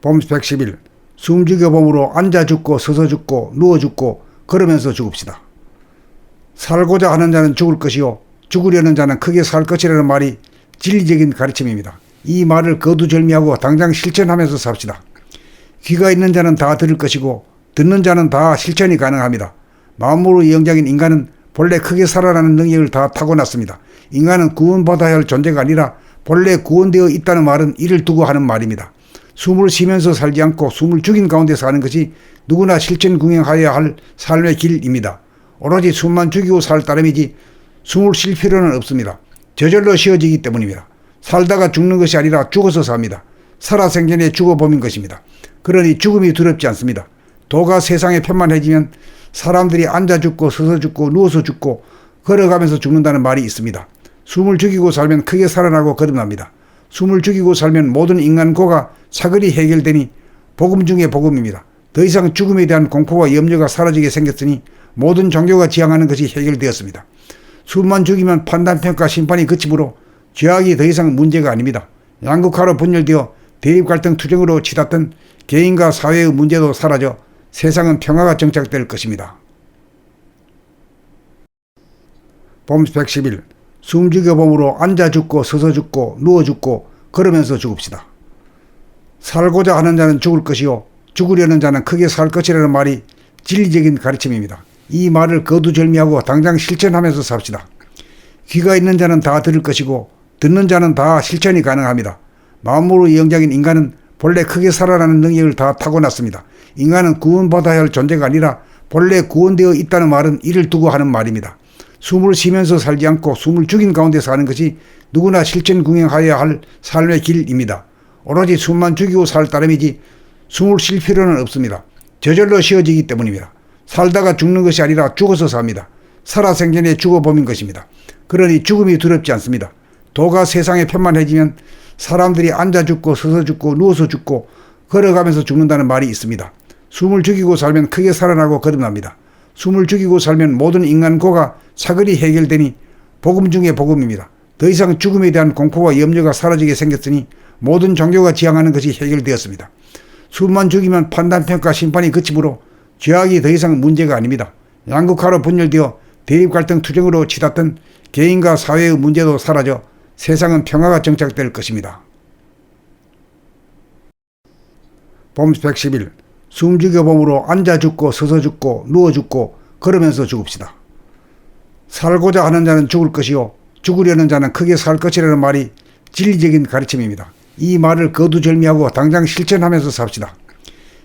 봄 110일 숨죽여 봄으로 앉아 죽고 서서 죽고 누워 죽고 걸으면서 죽읍시다. 살고자 하는 자는 죽을 것이요 죽으려는 자는 크게 살 것이라는 말이 진리적인 가르침입니다. 이 말을 거두절미하고 당장 실천하면서 삽시다. 귀가 있는 자는 다 들을 것이고 듣는 자는 다 실천이 가능합니다. 만물의 영장인 인간은 본래 크게 살아나는 능력을 다 타고났습니다. 인간은 구원받아야 할 존재가 아니라 본래 구원되어 있다는 말은 이를 두고 하는 말입니다. 숨을 쉬면서 살지 않고 숨을 죽인 가운데 사는 것이 누구나 실천궁행하여야 할 삶의 길입니다. 오로지 숨만 죽이고 살 따름이지 숨을 쉴 필요는 없습니다. 저절로 쉬어지기 때문입니다. 살다가 죽는 것이 아니라 죽어서 삽니다. 살아생전에 죽어보민 것입니다. 그러니 죽음이 두렵지 않습니다. 도가 세상에 편만해지면 사람들이 앉아 죽고 서서 죽고 누워서 죽고 걸어가면서 죽는다는 말이 있습니다. 숨을 죽이고 살면 크게 살아나고 거듭납니다. 숨을 죽이고 살면 모든 인간고가 차근히 해결되니 복음 중에 복음입니다. 더 이상 죽음에 대한 공포와 염려가 사라지게 생겼으니 모든 종교가 지향하는 것이 해결되었습니다. 숨만 죽이면 판단평가 심판이 그치므로 죄악이 더 이상 문제가 아닙니다. 양극화로 분열되어 대립갈등 투쟁으로 치닫던 개인과 사회의 문제도 사라져 세상은 평화가 정착될 것입니다. 봄 110일 숨죽여 봄으로 앉아 죽고 서서 죽고 누워 죽고 걸으면서 죽읍시다. 살고자 하는 자는 죽을 것이요 죽으려는 자는 크게 살 것이라는 말이 진리적인 가르침입니다. 이 말을 거두절미하고 당장 실천하면서 삽시다. 귀가 있는 자는 다 들을 것이고 듣는 자는 다 실천이 가능합니다. 만물의 영장인 인간은 본래 크게 살아나는 능력을 다 타고났습니다. 인간은 구원받아야 할 존재가 아니라 본래 구원되어 있다는 말은 이를 두고 하는 말입니다. 숨을 쉬면서 살지 않고 숨을 죽인 가운데 사는 것이 누구나 실천궁행하여야 할 삶의 길입니다. 오로지 숨만 죽이고 살 따름이지 숨을 쉴 필요는 없습니다. 저절로 쉬어지기 때문입니다. 살다가 죽는 것이 아니라 죽어서 삽니다. 살아생전에 죽어보민 것입니다. 그러니 죽음이 두렵지 않습니다. 도가 세상에 편만해지면 사람들이 앉아 죽고 서서 죽고 누워서 죽고 걸어가면서 죽는다는 말이 있습니다. 숨을 죽이고 살면 크게 살아나고 거듭납니다. 숨을 죽이고 살면 모든 인간고가 차근히 해결되니 복음 중에 복음입니다. 더 이상 죽음에 대한 공포와 염려가 사라지게 생겼으니 모든 종교가 지향하는 것이 해결되었습니다. 숨만 죽이면 판단평가 심판이 그치므로 죄악이 더 이상 문제가 아닙니다. 양극화로 분열되어 대립갈등 투쟁으로 치닫던 개인과 사회의 문제도 사라져 세상은 평화가 정착될 것입니다. 봄 110일 숨죽여 봄으로 앉아 죽고 서서 죽고 누워 죽고 걸으면서 죽읍시다. 살고자 하는 자는 죽을 것이요 죽으려는 자는 크게 살 것이라는 말이 진리적인 가르침입니다. 이 말을 거두절미하고 당장 실천하면서 삽시다.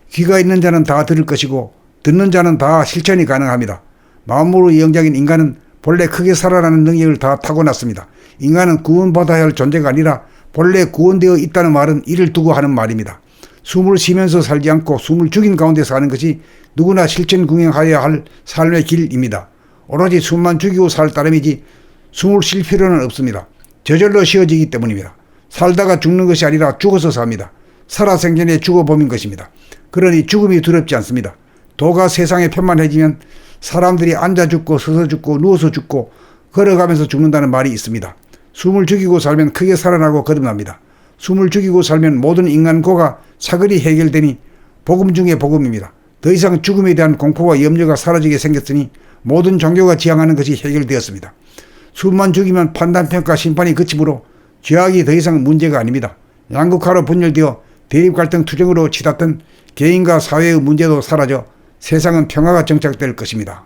귀가 있는 자는 다 들을 것이고 듣는 자는 다 실천이 가능합니다. 만물의 영장인 인간은 본래 크게 살아나는 능력을 다 타고났습니다. 인간은 구원받아야 할 존재가 아니라 본래 구원되어 있다는 말은 이를 두고 하는 말입니다. 숨을 쉬면서 살지 않고 숨을 죽인 가운데 사는 것이 누구나 실천궁행하여야 할 삶의 길입니다. 오로지 숨만 죽이고 살 따름이지 숨을 쉴 필요는 없습니다. 저절로 쉬어지기 때문입니다. 살다가 죽는 것이 아니라 죽어서 삽니다. 살아생전에 죽어보민 것입니다. 그러니 죽음이 두렵지 않습니다. 도가 세상에 편만해지면 사람들이 앉아 죽고 서서 죽고 누워서 죽고 걸어가면서 죽는다는 말이 있습니다. 숨을 죽이고 살면 크게 살아나고 거듭납니다. 숨을 죽이고 살면 모든 인간고가 차근히 해결되니 복음 중에 복음입니다. 더 이상 죽음에 대한 공포와 염려가 사라지게 생겼으니 모든 종교가 지향하는 것이 해결되었습니다. 숨만 죽이면 판단평가 심판이 그치므로 죄악이 더 이상 문제가 아닙니다. 양극화로 분열되어 대립갈등 투쟁으로 치닫던 개인과 사회의 문제도 사라져 세상은 평화가 정착될 것입니다.